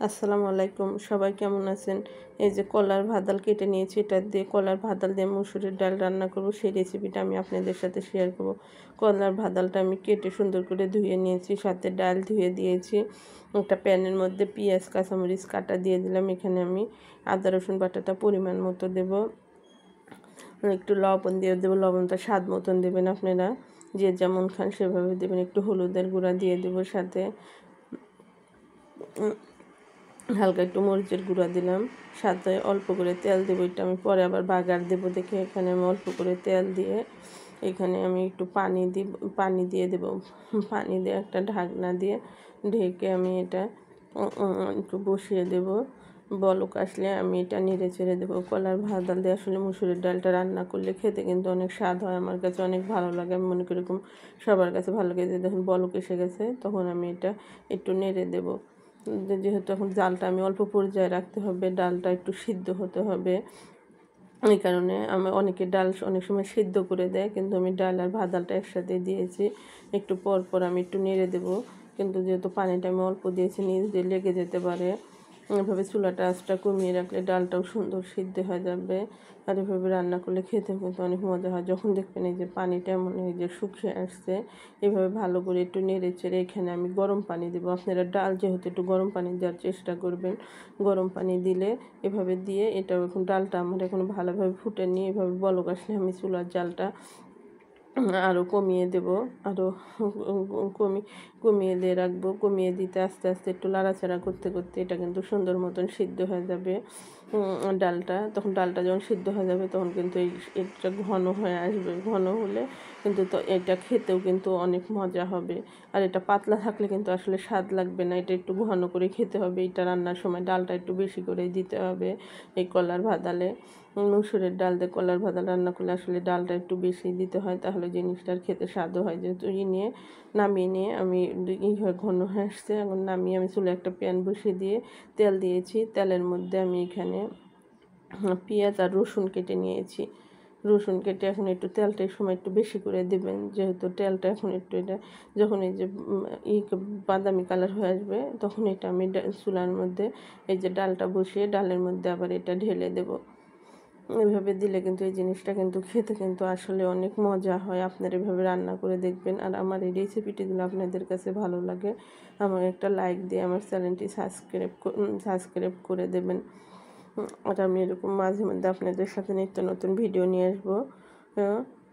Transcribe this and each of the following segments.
আসসালামু আলাইকুম, সবাই কেমন আছেন? এই যে কলার ভাদাল কেটে নিয়েছি, এটা দিয়ে কলার ভাদাল দিয়ে মুসুরির ডাল রান্না করব, সেই রেসিপিটা আমি আপনাদের সাথে শেয়ার করব। কলার ভাদালটা আমি কেটে সুন্দর করে ধুয়ে নিয়েছি, সাথে ডাল ধুয়ে দিয়েছি। একটা প্যানের মধ্যে পেঁয়াজ কাঁচামরিচ কাটা দিয়ে দিলাম। এখানে আমি আদা রসুন বাটাটা পরিমাণ মতো দেব, একটু লবণ দিয়ে দেবো, লবণটা স্বাদ মতন দেবেন আপনারা, যে যেমন খান সেভাবে দেবেন। একটু হলুদের গুঁড়া দিয়ে দেবো, সাথে হালকা একটু মরিচের গুঁড়া দিলাম, সাথে অল্প করে তেল দেবো। এটা আমি পরে আবার বাগার দেবো দেখে এখানে আমি অল্প করে তেল দিয়ে এখানে আমি একটু পানি দিয়ে দেবো। পানি দিয়ে একটা ঢাকনা দিয়ে ঢেকে আমি এটা একটু বসিয়ে দেবো। বলক আসলে আমি এটা নেড়ে ছেড়ে দেবো। কলার ভাদাল দিয়ে আসলে মুসুরির ডালটা রান্না করলে খেতে কিন্তু অনেক স্বাদ হয়, আমার কাছে অনেক ভালো লাগে। আমি মনে করি এরকম সবার কাছে ভালো লাগে। যখন বলক এসে গেছে তখন আমি এটা একটু নেড়ে দেবো। যেহেতু এখন ডালটা আমি অল্প পর্যায়ে রাখতে হবে, ডালটা একটু সিদ্ধ হতে হবে, এই কারণে আমি ডাল অনেক সময় সিদ্ধ করে দেয়, কিন্তু আমি ডাল আর ভাদালটা একসাথে দিয়েছি। একটু পর পর আমি একটু নেড়ে দেবো, কিন্তু যেহেতু পানিটা আমি অল্প দিয়েছি নিচ দিয়ে লেগে যেতে পারে। এভাবে চুলাটা আঁচটা কমিয়ে রাখলে ডালটাও সুন্দর সিদ্ধ হয়ে যাবে। আর এভাবে রান্না করলে খেতে কিন্তু অনেক মজা হয়। যখন দেখবেন এই যে পানিটা এমন এই যে শুকিয়ে আসছে, এভাবে ভালো করে একটু নেড়ে চেড়ে এখানে আমি গরম পানি দেবো। আপনারা ডাল যেহেতু একটু গরম পানি দেওয়ার চেষ্টা করবেন। গরম পানি দিলে এভাবে দিয়ে এটা এখন ডালটা আমার এখন ভালোভাবে ফুটে নিয়ে এভাবে বলক আসলে আমি চুলার জালটা আরও কমিয়ে দেব, আরও কমিয়ে দিয়ে রাখবো। কমিয়ে দিতে আস্তে আস্তে একটু নাড়াচাড়া করতে করতে এটা কিন্তু সুন্দর মতন সিদ্ধ হয়ে যাবে ডালটা। তখন ডালটা যখন সিদ্ধ হয়ে যাবে তখন কিন্তু এটা ঘন হয়ে আসবে। ঘন হলে কিন্তু তো এটা খেতেও কিন্তু অনেক মজা হবে। আর এটা পাতলা থাকলে কিন্তু আসলে স্বাদ লাগবে না, এটা একটু ঘন করে খেতে হবে। এটা রান্নার সময় ডালটা একটু বেশি করে দিতে হবে। এই কলার ভাদালে মুসুরের ডাল দিয়ে কলার ভাদাল রান্না করলে আসলে ডালটা একটু বেশি দিতে হয়, তাহলে জিনিসটার খেতে স্বাদও হয়। যেহেতু নামিয়ে নিয়ে আমি ঘন হয়ে আসছে, এখন নামিয়ে আমি চুলে একটা প্যান বসিয়ে দিয়ে তেল দিয়েছি। তেলের মধ্যে আমি এখানে পেঁয়াজ আর রসুন কেটে নিয়েছি। রসুন কেটে এখন একটু তেলটা এই সময় একটু বেশি করে দেবেন, যেহেতু তেলটা এখন একটু এটা যখন এই যে বাদামি কালার হয়ে আসবে তখন এটা আমি চুলার মধ্যে এই যে ডালটা বসিয়ে ডালের মধ্যে আবার এটা ঢেলে দেব। এভাবে দিলে কিন্তু এই জিনিসটা কিন্তু খেতে কিন্তু আসলে অনেক মজা হয়। আপনারা এভাবে রান্না করে দেখবেন। আর আমার এই রেসিপিটিগুলো আপনাদের কাছে ভালো লাগে, আমাকে একটা লাইক দিয়ে আমার চ্যানেলটি সাবস্ক্রাইব করে দেবেন। আর আমি এরকম মাঝে মধ্যে আপনাদের সাথে নিত্য নতুন ভিডিও নিয়ে আসবো।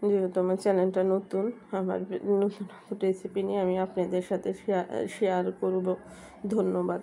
যেহেতু আমার চ্যানেলটা নতুন, আমার নতুন রেসিপি নিয়ে আমি আপনাদের সাথে শেয়ার করব। ধন্যবাদ।